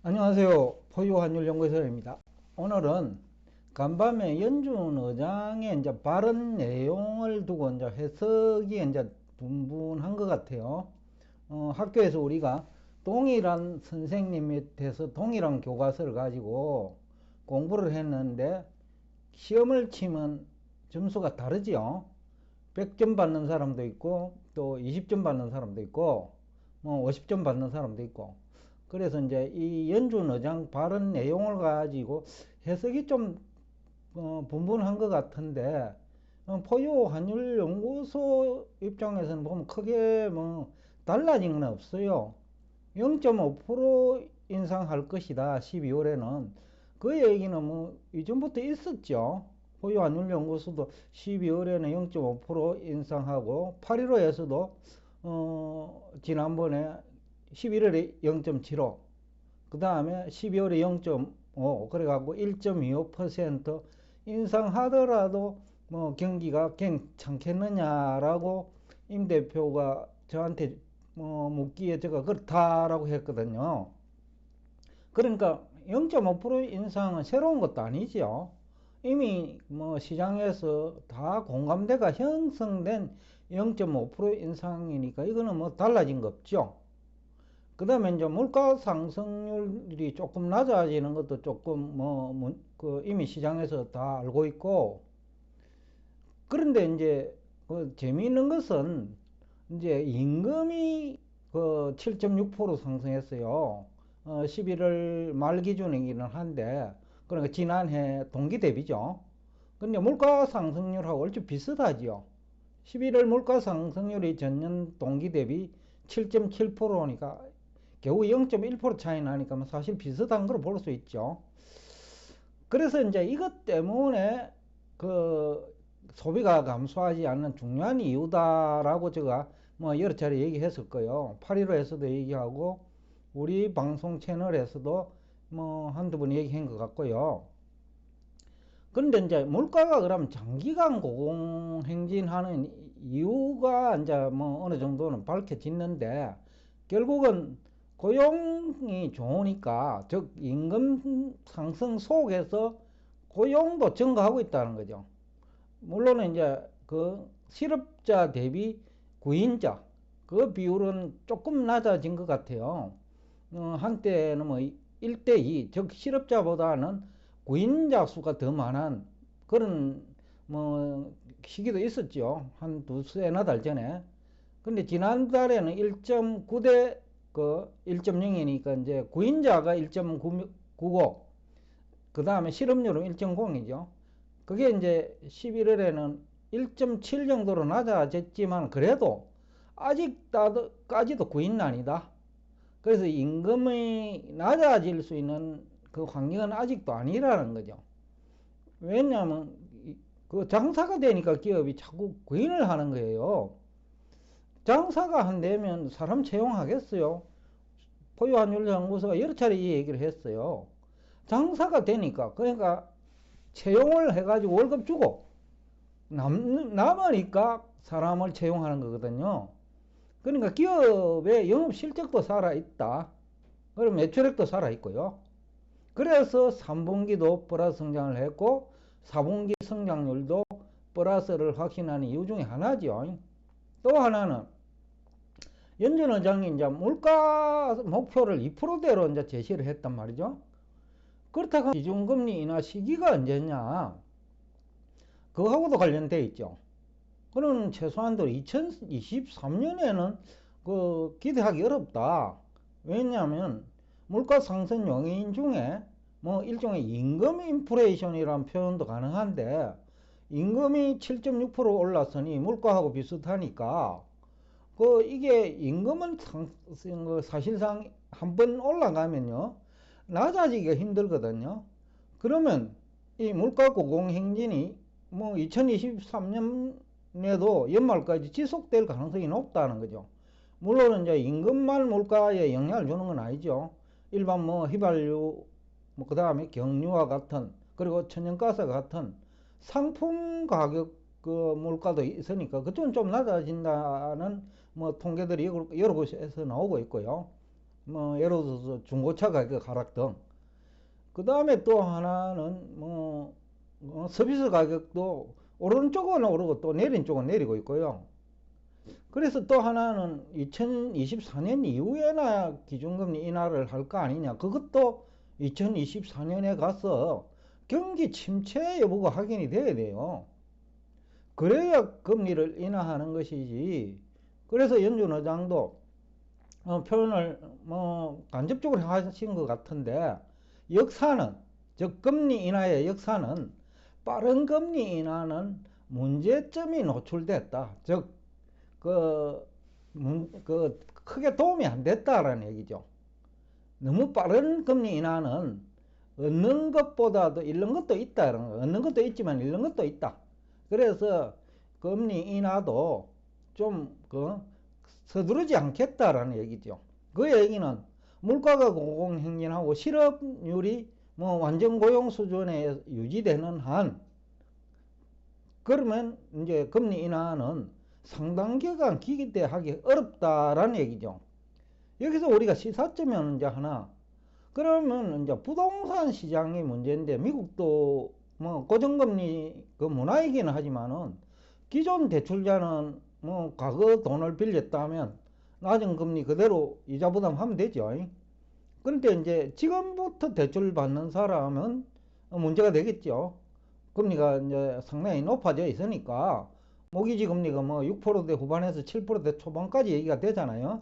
안녕하세요. 포유환율연구소입니다. 오늘은 간밤에 연준 의장의 이제 발언 내용을 두고 이제 해석이 이제 분분한 것 같아요. 학교에서 우리가 동일한 선생님 밑에서 동일한 교과서를 가지고 공부를 했는데 시험을 치면 점수가 다르지요. 100점 받는 사람도 있고 또 20점 받는 사람도 있고 뭐 50점 받는 사람도 있고, 그래서 이제 이 연준 의장 발언 내용을 가지고 해석이 좀 분분한 것 같은데, 포유 환율 연구소 입장에서는 보면 크게 뭐 달라진 건 없어요. 0.5% 인상할 것이다 12월에는. 그 얘기는 뭐 이전부터 있었죠. 포유 환율 연구소도 12월에는 0.5% 인상하고 8.15에서도 지난번에 11월에 0.75, 그 다음에 12월에 0.5, 그래갖고 1.25% 인상하더라도 뭐 경기가 괜찮겠느냐라고 임 대표가 저한테 묻기에 제가 그렇다라고 했거든요. 그러니까 0.5% 인상은 새로운 것도 아니죠. 이미 뭐 시장에서 다 공감대가 형성된 0.5% 인상이니까 이거는 뭐 달라진 거 없죠. 그 다음에 이제 물가 상승률이 조금 낮아지는 것도 조금 그 이미 시장에서 다 알고 있고, 그런데 이제 그 재미있는 것은 이제 임금이 그 7.6% 상승했어요. 11월 말 기준이기는 한데, 그러니까 지난해 동기 대비죠. 근데 물가 상승률하고 얼추 비슷하지요. 11월 물가 상승률이 전년 동기 대비 7.7%니까 겨우 0.1% 차이 나니까 뭐 사실 비슷한 걸 볼 수 있죠. 그래서 이제 이것 때문에 그 소비가 감소하지 않는 중요한 이유다라고 제가 뭐 여러 차례 얘기했을 거예요. 8.15에서도 얘기하고 우리 방송 채널에서도 뭐 한두 번 얘기한 것 같고요. 그런데 이제 물가가 그럼 장기간 고공행진하는 이유가 이제 뭐 어느 정도는 밝혀지는데, 결국은 고용이 좋으니까, 즉 임금 상승 속에서 고용도 증가하고 있다는 거죠. 물론 이제 그 실업자 대비 구인자 그 비율은 조금 낮아진 것 같아요. 한때는 뭐 1대2, 즉 실업자보다는 구인자 수가 더 많은 그런 뭐 시기도 있었죠. 한 두세나 달 전에. 근데 지난달에는 1.9대 그 1.0이니까 이제 구인자가 1.9고, 그 다음에 실업률은 1.0이죠. 그게 이제 11월에는 1.7 정도로 낮아졌지만 그래도 아직까지도 구인난이다. 그래서 임금이 낮아질 수 있는 그 환경은 아직도 아니라는 거죠. 왜냐하면 그 장사가 되니까 기업이 자꾸 구인을 하는 거예요. 장사가 안 되면 사람 채용하겠어요? 포유환율연구소가 여러 차례 이 얘기를 했어요. 장사가 되니까, 그러니까 채용을 해가지고 월급 주고 남으니까 사람을 채용하는 거거든요. 그러니까 기업의 영업 실적도 살아있다. 그리고 매출액도 살아있고요. 그래서 3분기도 플러스 성장을 했고 4분기 성장률도 플러스를 확신하는 이유 중에 하나죠. 또 하나는 연준 의장이 이제 물가 목표를 2%대로 이제 제시를 했단 말이죠. 그렇다고 기준금리 인하 시기가 언제냐? 그거하고도 관련돼 있죠. 그는 최소한도 2023년에는 그 기대하기 어렵다. 왜냐하면 물가 상승 요인 중에 뭐 일종의 임금 인플레이션이라는 표현도 가능한데, 임금이 7.6% 올랐으니 물가하고 비슷하니까 그 이게 임금은 사실상 한번 올라가면요 낮아지기가 힘들거든요. 그러면 이 물가 고공행진이 뭐 2023년에도 연말까지 지속될 가능성이 높다는 거죠. 물론 이제 임금만 물가에 영향을 주는 건 아니죠. 일반 뭐 휘발유, 뭐 그 다음에 경유와 같은, 그리고 천연가스 같은 상품 가격 그 물가도 있으니까 그쪽은 좀 낮아진다는 뭐 통계들이 여러 곳에서 나오고 있고요. 뭐 예를 들어서 중고차 가격 하락 등. 그 다음에 또 하나는 뭐 서비스 가격도 오르는 쪽은 오르고 또 내리는 쪽은 내리고 있고요. 그래서 또 하나는 2024년 이후에나 기준금리 인하를 할 거 아니냐. 그것도 2024년에 가서 경기 침체 여부가 확인이 돼야 돼요. 그래야 금리를 인하하는 것이지. 그래서 연준 의장도 표현을 뭐 간접적으로 하신 것 같은데, 역사는, 즉 금리 인하의 역사는 빠른 금리 인하는 문제점이 노출됐다. 즉 크게 도움이 안 됐다라는 얘기죠. 너무 빠른 금리 인하는 얻는 것보다도 잃는 것도 있다. 얻는 것도 있지만 잃는 것도 있다. 그래서 금리 인하도 좀 서두르지 않겠다라는 얘기죠. 그 얘기는 물가가 공공행진하고 실업률이 뭐 완전 고용 수준에 유지되는 한, 그러면 이제 금리 인하는 상당 기간 기대하기 어렵다라는 얘기죠. 여기서 우리가 시사점은 이제 하나, 그러면 이제 부동산 시장이 문제인데, 미국도 뭐 고정금리 그 문화이기는 하지만은 기존 대출자는 뭐 과거 돈을 빌렸다면 낮은 금리 그대로 이자 부담하면 되죠. 그런데 이제 지금부터 대출 받는 사람은 문제가 되겠죠. 금리가 이제 상당히 높아져 있으니까 모기지 금리가 뭐 6%대 후반에서 7%대 초반까지 얘기가 되잖아요.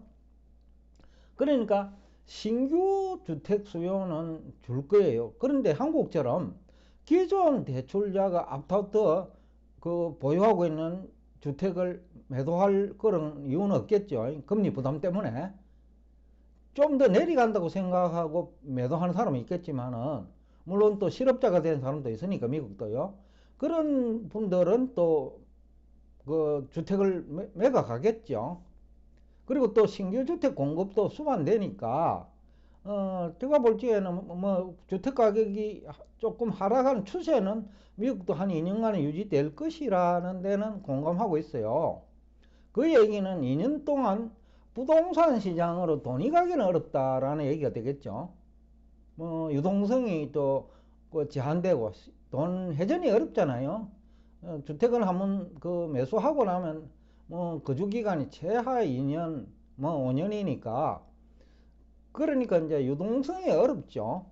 그러니까 신규 주택 수요는 줄 거예요. 그런데 한국처럼 기존 대출자가 아파트 보유하고 있는 주택을 매도할 그런 이유는 없겠죠. 금리 부담 때문에. 좀 더 내려간다고 생각하고 매도하는 사람은 있겠지만은, 물론 또 실업자가 된 사람도 있으니까, 미국도요. 그런 분들은 또 그 주택을 매각하겠죠. 그리고 또 신규 주택 공급도 수반되니까, 제가 볼 적에는 뭐 주택 가격이 조금 하락하는 추세는 미국도 한 2년간은 유지될 것이라는 데는 공감하고 있어요. 그 얘기는 2년 동안 부동산 시장으로 돈이 가기는 어렵다라는 얘기가 되겠죠. 뭐 유동성이 또 제한되고 돈 회전이 어렵잖아요. 주택을 한번 매수하고 나면 뭐 거주 기간이 최하 2년, 뭐 5년이니까, 그러니까 이제 유동성이 어렵죠.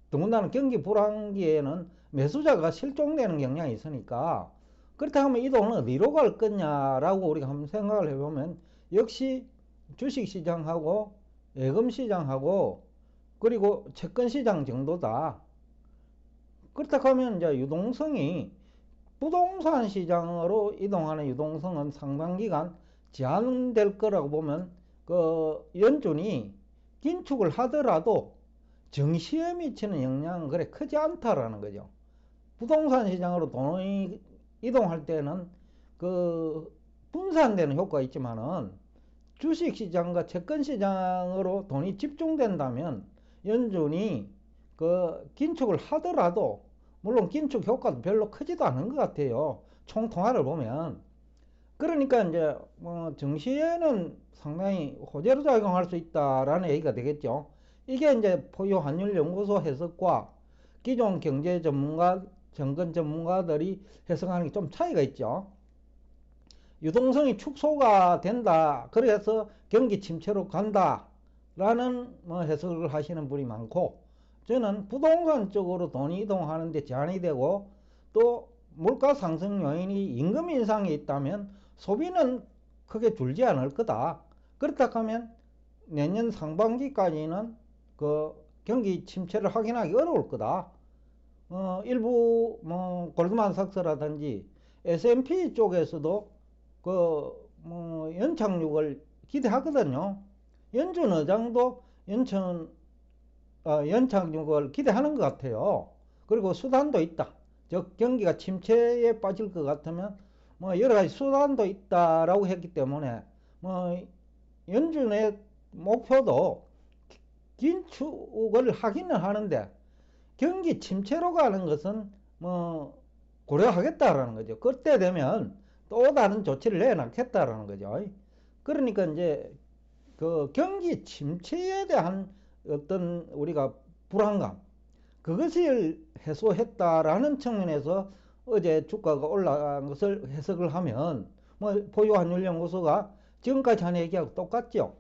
더군다나 경기 불황기에는 매수자가 실종되는 경향이 있으니까, 그렇다면 이 돈은 어디로 갈 거냐라고 우리가 한번 생각을 해보면, 역시 주식시장하고 예금시장하고 그리고 채권시장 정도다. 그렇다 하면 이제 유동성이 부동산 시장으로 이동하는 유동성은 상당 기간 제한될 거라고 보면, 연준이 긴축을 하더라도 증시에 미치는 영향은 그래 크지 않다라는 거죠. 부동산 시장으로 돈이 이동할 때는 분산되는 효과가 있지만은, 주식 시장과 채권 시장으로 돈이 집중된다면 연준이 긴축을 하더라도, 물론 긴축 효과도 별로 크지도 않은 것 같아요. 총 통화를 보면. 그러니까 이제 뭐 증시에는 상당히 호재로 작용할 수 있다라는 얘기가 되겠죠. 이게 이제 포유 환율 연구소 해석과 기존 경제 전문가, 정권 전문가들이 해석하는 게 좀 차이가 있죠. 유동성이 축소가 된다, 그래서 경기 침체로 간다라는 뭐 해석을 하시는 분이 많고, 저는 부동산 쪽으로 돈이 이동하는데 제한이 되고, 또 물가 상승 요인이 임금 인상이 있다면 소비는 크게 줄지 않을 거다. 그렇다 하면 내년 상반기까지는 경기 침체를 확인하기 어려울 거다. 일부 뭐 골드만삭스라든지 S&P 쪽에서도 연착륙을 기대하거든요. 연준 의장도 연착륙을 기대하는 것 같아요. 그리고 수단도 있다. 즉 경기가 침체에 빠질 것 같으면 뭐 여러 가지 수단도 있다라고 했기 때문에, 뭐 연준의 목표도 긴축을 하기는 하는데 경기 침체로 가는 것은 뭐 고려하겠다라는 거죠. 그때 되면 또 다른 조치를 내놓겠다라는 거죠. 그러니까 이제 그 경기 침체에 대한 어떤 우리가 불안감, 그것을 해소했다라는 측면에서 어제 주가가 올라간 것을 해석을 하면 뭐 포유환율연구소가 지금까지 한 얘기하고 똑같죠.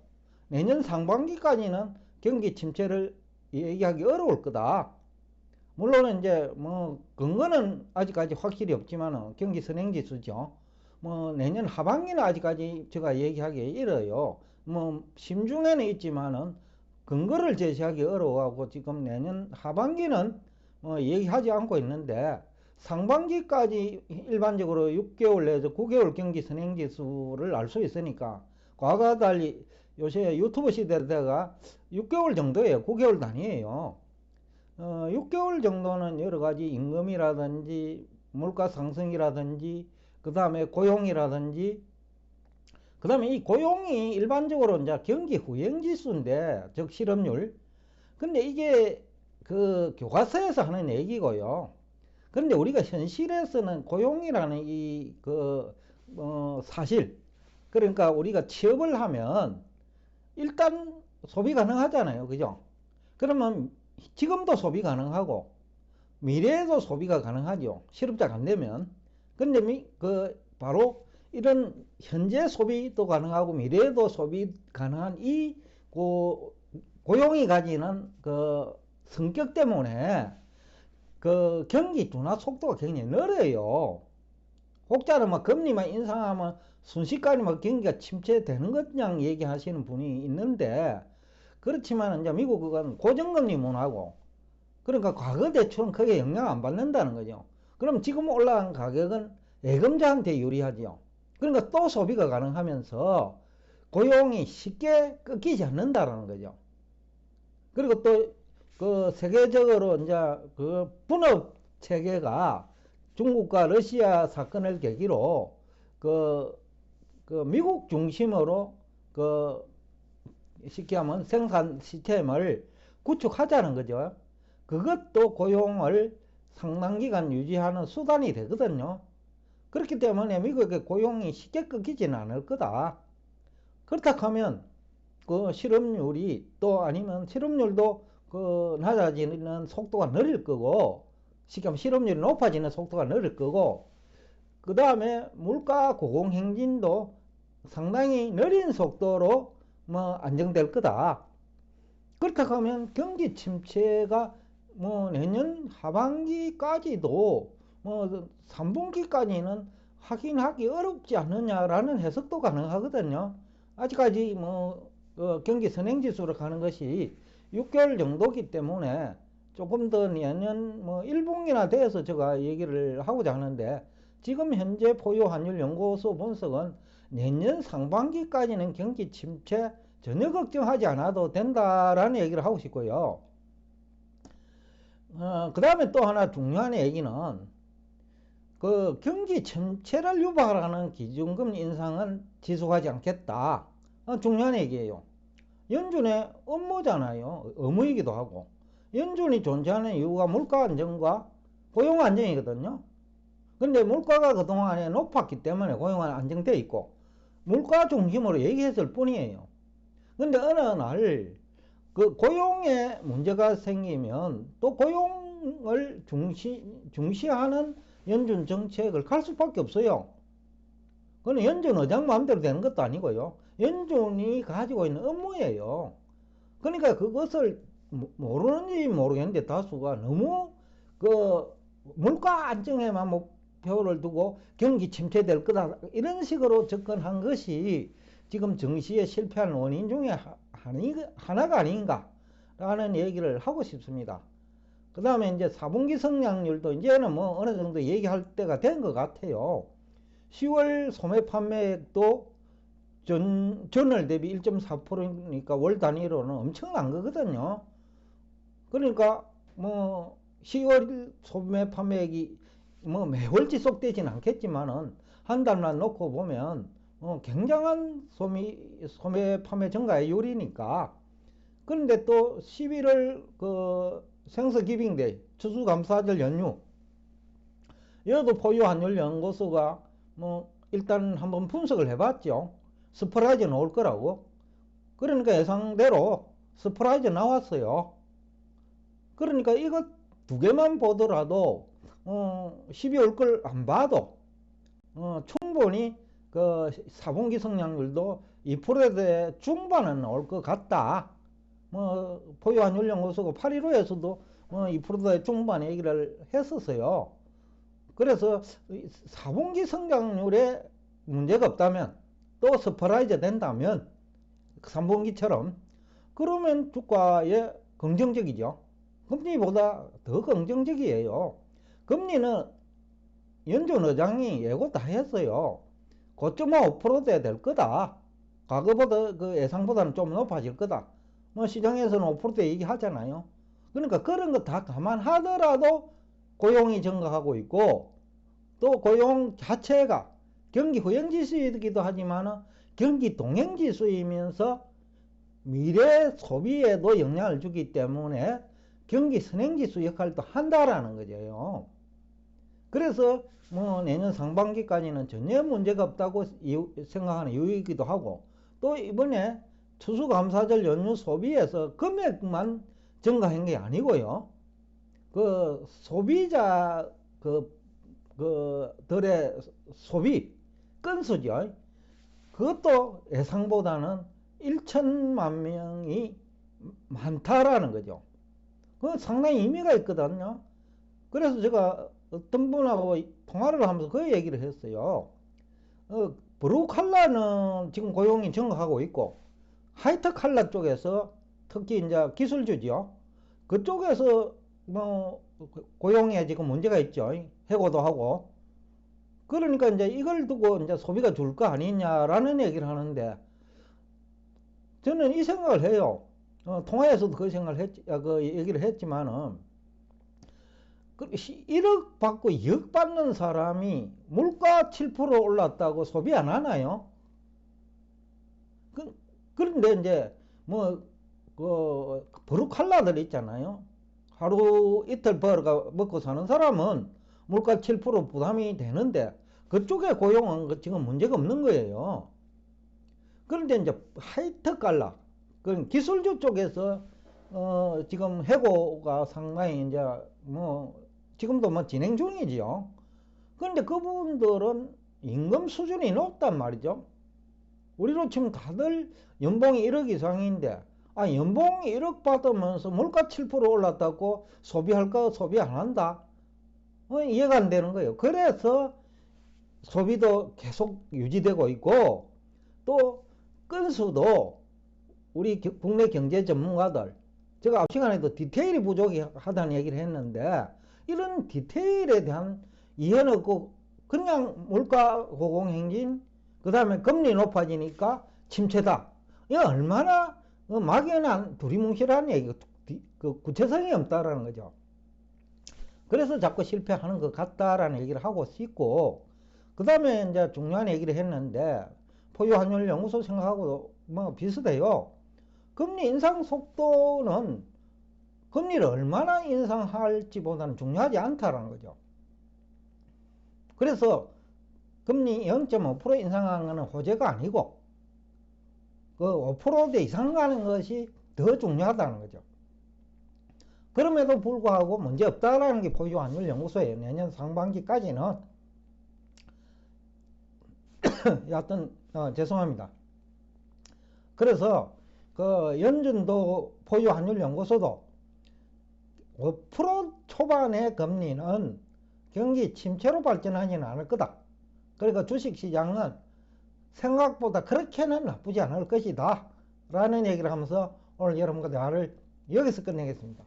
내년 상반기까지는 경기 침체를 얘기하기 어려울 거다. 물론 이제 뭐 근거는 아직까지 확실히 없지만 경기 선행지수죠. 뭐 내년 하반기는 아직까지 제가 얘기하기 이르요. 뭐 심중에는 있지만은 근거를 제시하기 어려워하고 지금 내년 하반기는 얘기하지 않고 있는데 상반기까지 일반적으로 6개월 내에서 9개월 경기 선행지수를 알 수 있으니까 과거와 달리 요새 유튜브 시대가 6개월 정도예요. 9개월 단위예요. 6개월 정도는 여러 가지 임금이라든지 물가 상승이라든지 그 다음에 고용이라든지 그 다음에 이 고용이 일반적으로 이제 경기 후행 지수인데 즉 실업률. 근데 이게 그 교과서에서 하는 얘기고요. 그런데 우리가 현실에서는 고용이라는 이 사실, 그러니까 우리가 취업을 하면 일단 소비 가능하잖아요. 그죠? 그러면 지금도 소비 가능하고 미래에도 소비가 가능하죠. 실업자가 안 되면. 그런데 바로 이런 현재 소비도 가능하고 미래에도 소비 가능한 이 고용이 가지는 그 성격 때문에 그 경기 둔화 속도가 굉장히 느려요. 혹자는 막 금리만 인상하면 순식간에 막 경기가 침체되는 것 그냥 얘기하시는 분이 있는데, 그렇지만 이제 미국은 고정금리 문화고, 그러니까 과거 대출은 크게 영향 안 받는다는 거죠. 그럼 지금 올라간 가격은 예금자한테 유리하죠. 그러니까 또 소비가 가능하면서 고용이 쉽게 끊기지 않는다는 거죠. 그리고 또 그 세계적으로 이제 그 분업 체계가 중국과 러시아 사건을 계기로 그 미국 중심으로 그 쉽게 하면 생산 시스템을 구축하자는 거죠. 그것도 고용을 상당 기간 유지하는 수단이 되거든요. 그렇기 때문에 미국의 고용이 쉽게 끊기지는 않을 거다. 그렇다 하면 그 실업률이 또 아니면 실업률도 그 낮아지는 속도가 느릴 거고, 쉽게 하면 실업률이 높아지는 속도가 느릴 거고, 그 다음에 물가 고공행진도 상당히 느린 속도로 뭐 안정될 거다. 그렇다 하면 경기 침체가 뭐 내년 하반기까지도 뭐 3분기까지는 확인하기 어렵지 않느냐라는 해석도 가능하거든요. 아직까지 경기 선행지수로 가는 것이 6개월 정도기 때문에 조금 더 내년 1분기나 돼서 제가 얘기를 하고자 하는데, 지금 현재 포유환율연구소 분석은 내년 상반기까지는 경기 침체 전혀 걱정하지 않아도 된다라는 얘기를 하고 싶고요. 그 다음에 또 하나 중요한 얘기는 그 경기 침체를 유발하는 기준금리 인상은 지속하지 않겠다. 중요한 얘기예요. 연준의 업무잖아요. 의무이기도 하고. 연준이 존재하는 이유가 물가 안정과 고용 안정이거든요. 근데 물가가 그동안에 높았기 때문에 고용은 안정되어 있고 물가 중심으로 얘기했을 뿐이에요. 근데 어느 날 그 고용에 문제가 생기면 또 고용을 중시하는 연준 정책을 갈 수밖에 없어요. 그건 연준 의장 마음대로 되는 것도 아니고요. 연준이 가지고 있는 업무예요. 그러니까 그것을 모르는지 모르겠는데 다수가 너무 그 물가 안정에만 목표를 두고 경기 침체될 거다 이런 식으로 접근한 것이 지금 증시에 실패한 원인 중에 하나가 아닌가라는 얘기를 하고 싶습니다. 그 다음에 이제 4분기 성장률도 이제는 뭐 어느 정도 얘기할 때가 된 것 같아요. 10월 소매 판매액도 전월 대비 1.4%니까 월 단위로는 엄청난 거거든요. 그러니까 10월 소매 판매액이 매월 지속되진 않겠지만은 한 달만 놓고 보면 굉장한 소매 판매 증가율이니까. 그런데 또 11월 그 생서 기빙데이 추수감사절 연휴, 여도 포유환율연구소가 일단 한번 분석을 해봤죠. 스프라이즈 나올 거라고. 그러니까 예상대로 서프라이즈 나왔어요. 그러니까 이거 두 개만 보더라도 12월 걸 안 봐도 충분히 그 4분기 성장률도 2%대 중반은 올 것 같다. 포유환율연구소가 8.15에서도 2%대 중반 얘기를 했었어요. 그래서 4분기 성장률에 문제가 없다면, 또 서프라이즈 된다면 3분기처럼, 그러면 주가에 긍정적이죠. 금리보다 더 긍정적이에요. 금리는 연준 의장이 예고 다 했어요. 9.5%대 될 거다. 과거보다 그 예상보다는 좀 높아질 거다. 시장에서는 5%대 얘기하잖아요. 그러니까 그런 거 다 감안하더라도 고용이 증가하고 있고, 또 고용 자체가 경기 후행지수이기도 하지만 경기 동행지수이면서 미래 소비에도 영향을 주기 때문에 경기 선행지수 역할도 한다라는 거죠. 그래서 내년 상반기까지는 전혀 문제가 없다고 생각하는 이유이기도 하고, 또 이번에 추수감사절 연휴 소비에서 금액만 증가한 게 아니고요. 그 소비자 들의 소비 건수죠. 그것도 예상보다는 1천만 명이 많다라는 거죠. 그 상당히 의미가 있거든요. 그래서 제가 어떤 분하고 통화를 하면서 그 얘기를 했어요. 브루 칼라는 지금 고용이 증가하고 있고, 하이트 칼라 쪽에서 특히 이제 기술주죠. 그쪽에서 고용에 지금 문제가 있죠. 해고도 하고. 그러니까 이제 이걸 두고 이제 소비가 줄 거 아니냐라는 얘기를 하는데, 저는 이 생각을 해요. 통화에서도 그 생각을 그 얘기를 했지만은, 1억 받고 2억 받는 사람이 물가 7% 올랐다고 소비 안 하나요? 그런데 이제 브루 칼라들 있잖아요. 하루 이틀 벌어가 먹고 사는 사람은 물가 7% 부담이 되는데, 그쪽에 고용은 지금 문제가 없는 거예요. 그런데 이제 하이트 칼라, 그 기술주 쪽에서 지금 해고가 상당히 이제 지금도 진행 중이지요. 그런데 그분들은 임금 수준이 높단 말이죠. 우리로 치면 다들 연봉이 1억 이상인데, 연봉이 1억 받으면서 물가 7% 올랐다고 소비할까? 소비 안 한다? 이해가 안 되는 거예요. 그래서 소비도 계속 유지되고 있고, 또 건수도 우리 국내 경제 전문가들, 제가 앞 시간에도 디테일이 부족하다는 얘기를 했는데, 이런 디테일에 대한 이해는 없고 그냥 물가 고공행진, 그 다음에 금리 높아지니까 침체다. 이게 얼마나 막연한 두리뭉실한 얘기, 그 구체성이 없다라는 거죠. 그래서 자꾸 실패하는 것 같다라는 얘기를 하고 있고, 그 다음에 이제 중요한 얘기를 했는데, 포유환율연구소 생각하고 비슷해요. 금리 인상 속도는 금리를 얼마나 인상할지보다는 중요하지 않다라는 거죠. 그래서 금리 0.5% 인상하는 것은 호재가 아니고, 그 5%대 이상 가는 것이 더 중요하다는 거죠. 그럼에도 불구하고 문제 없다라는 게 포유환율연구소예요. 내년 상반기까지는. 여하튼 죄송합니다. 그래서 그 연준도 포유환율연구소도 5% 초반의 금리는 경기 침체로 발전하지는 않을 거다. 그러니까 주식시장은 생각보다 그렇게는 나쁘지 않을 것이다 라는 얘기를 하면서 오늘 여러분과 대화를 여기서 끝내겠습니다.